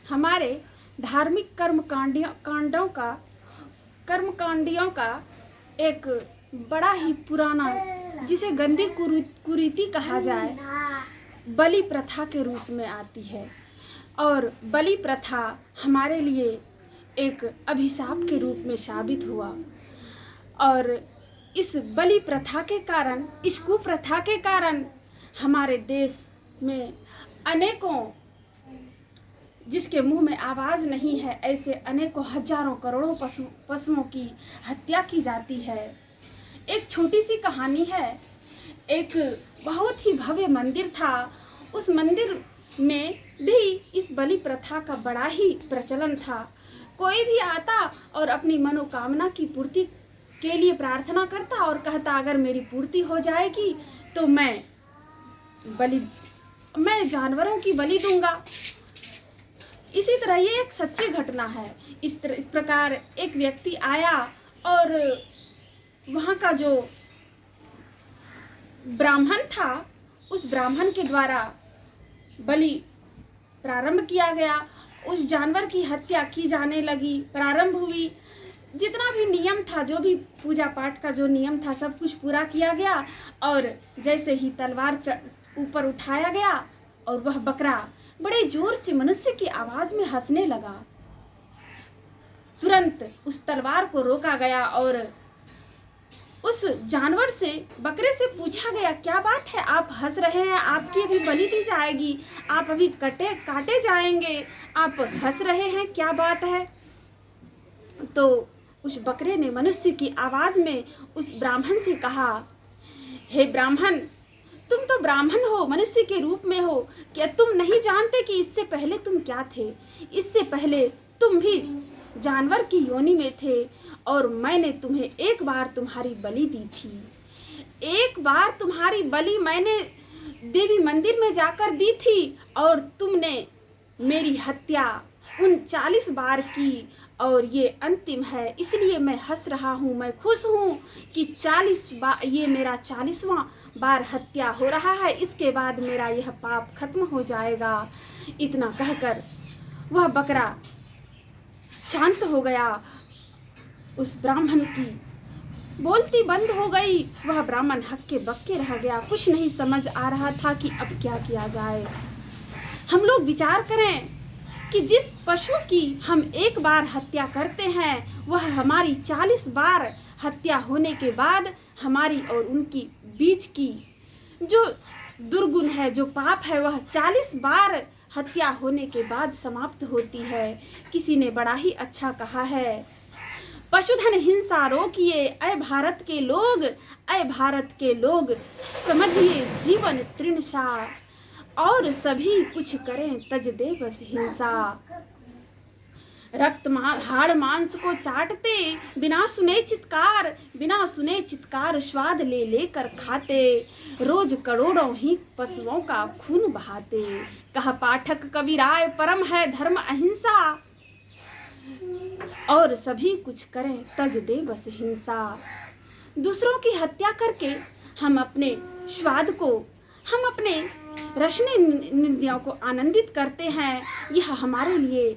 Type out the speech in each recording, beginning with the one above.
हमारे धार्मिक कर्मकांडियों का एक बड़ा ही पुराना, जिसे गंदी कुरीति कहा जाए, बलि प्रथा के रूप में आती है। और बलि प्रथा हमारे लिए एक अभिशाप के रूप में साबित हुआ। और इस बलि प्रथा के कारण, इस कुप्रथा के कारण हमारे देश में अनेकों, जिसके मुंह में आवाज़ नहीं है, ऐसे अनेकों हजारों करोड़ों पशुओं की हत्या की जाती है। एक छोटी सी कहानी है। एक बहुत ही भव्य मंदिर था। उस मंदिर में भी इस बलि प्रथा का बड़ा ही प्रचलन था। कोई भी आता और अपनी मनोकामना की पूर्ति के लिए प्रार्थना करता और कहता, अगर मेरी पूर्ति हो जाएगी तो मैं जानवरों की बलि दूंगा। इसी तरह ये एक सच्ची घटना है। इस प्रकार एक व्यक्ति आया और वहाँ का जो ब्राह्मण था, उस ब्राह्मण के द्वारा बलि प्रारंभ किया गया। उस जानवर की हत्या की जाने लगी, प्रारंभ हुई। जितना भी नियम था, जो भी पूजा पाठ का जो नियम था, सब कुछ पूरा किया गया। और जैसे ही तलवार ऊपर उठाया गया और वह बकरा बड़े जोर से मनुष्य की आवाज में हंसने लगा, तुरंत उस तलवार को रोका गया और उस जानवर से, बकरे से पूछा गया, क्या बात है, आप हंस रहे हैं? आपकी अभी बलि दी जाएगी, आप अभी काटे जाएंगे, आप हंस रहे हैं, क्या बात है? तो उस बकरे ने मनुष्य की आवाज में उस ब्राह्मण से कहा, हे ब्राह्मण, तुम तो ब्राह्मण हो, मनुष्य के रूप में हो। क्या तुम नहीं जानते कि इससे पहले तुम क्या थे? इससे पहले तुम भी जानवर की योनि में थे और मैंने तुम्हें एक बार तुम्हारी बलि दी थी। एक बार तुम्हारी बलि मैंने देवी मंदिर में जाकर दी थी और तुमने मेरी हत्या 39 बार की और ये अंतिम है। इसलिए मैं हंस रहा हूँ, मैं खुश हूँ कि 40 बार, ये मेरा 40वां बार हत्या हो रहा है। इसके बाद मेरा यह पाप खत्म हो जाएगा। इतना कहकर वह बकरा शांत हो गया। उस ब्राह्मण की बोलती बंद हो गई। वह ब्राह्मण हक्के बक्के रह गया, कुछ नहीं समझ आ रहा था कि अब क्या किया जाए। हम लोग विचार करें कि जिस पशु की हम एक बार हत्या करते हैं, वह हमारी 40 बार हत्या होने के बाद हमारी और उनकी बीच की जो दुर्गुण है, जो पाप है, वह 40 बार हत्या होने के बाद समाप्त होती है। किसी ने बड़ा ही अच्छा कहा है, पशुधन हिंसा रोकिए ऐ भारत के लोग, ऐ भारत के लोग, समझिए जीवन तृणसार, और सभी कुछ करें तज दे बस हिंसा। रक्त हाड़ मांस को चाटते, बिना सुने चित्कार स्वाद ले लेकर खाते, रोज करोड़ों ही पशुओं का खून बहाते। कहा पाठक कबीराय परम है धर्म अहिंसा, और सभी कुछ करें तज दे बस हिंसा। दूसरों की हत्या करके हम अपने स्वाद को, हम अपने रसने निंदियों को आनंदित करते हैं। यह हमारे लिए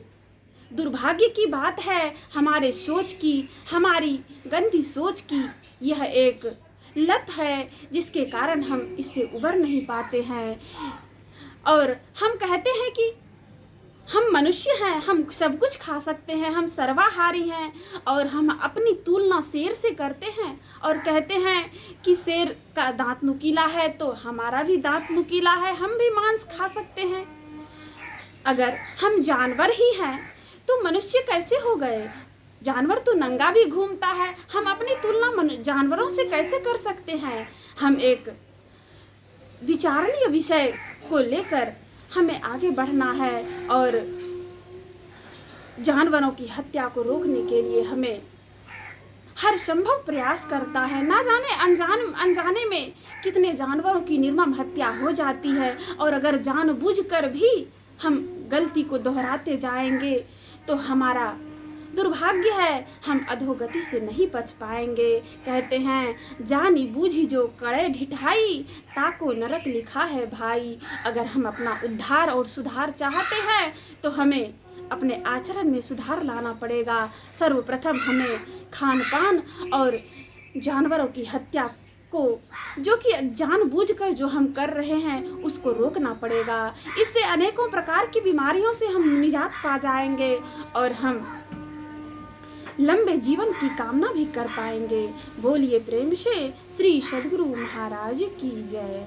दुर्भाग्य की बात है। हमारे सोच की, हमारी गंदी सोच की यह एक लत है, जिसके कारण हम इससे उबर नहीं पाते हैं। और हम कहते हैं कि हम मनुष्य हैं, हम सब कुछ खा सकते हैं, हम सर्वाहारी हैं, और हम अपनी तुलना शेर से करते हैं और कहते हैं कि शेर का दांत नुकीला है तो हमारा भी दांत नुकीला है, हम भी मांस खा सकते हैं। अगर हम जानवर ही हैं तो मनुष्य कैसे हो गए? जानवर तो नंगा भी घूमता है, हम अपनी तुलना जानवरों से कैसे कर सकते हैं? हम एक विचारणीय विषय को लेकर हमें आगे बढ़ना है और जानवरों की हत्या को रोकने के लिए हमें हर संभव प्रयास करता है। ना जाने अनजाने में कितने जानवरों की निर्मम हत्या हो जाती है, और अगर जानबूझकर भी हम गलती को दोहराते जाएंगे तो हमारा दुर्भाग्य है, हम अधोगति से नहीं बच पाएंगे। कहते हैं जानी बूझी जो करे ढिठाई, ताको नरक लिखा है भाई। अगर हम अपना उद्धार और सुधार चाहते हैं तो हमें अपने आचरण में सुधार लाना पड़ेगा। सर्वप्रथम हमें खान पान और जानवरों की हत्या को, जो कि जानबूझकर जो हम कर रहे हैं, उसको रोकना पड़ेगा। इससे अनेकों प्रकार की बीमारियों से हम निजात पा जाएंगे और हम लंबे जीवन की कामना भी कर पाएंगे। बोलिए प्रेम से श्री सद्गुरु महाराज की जय।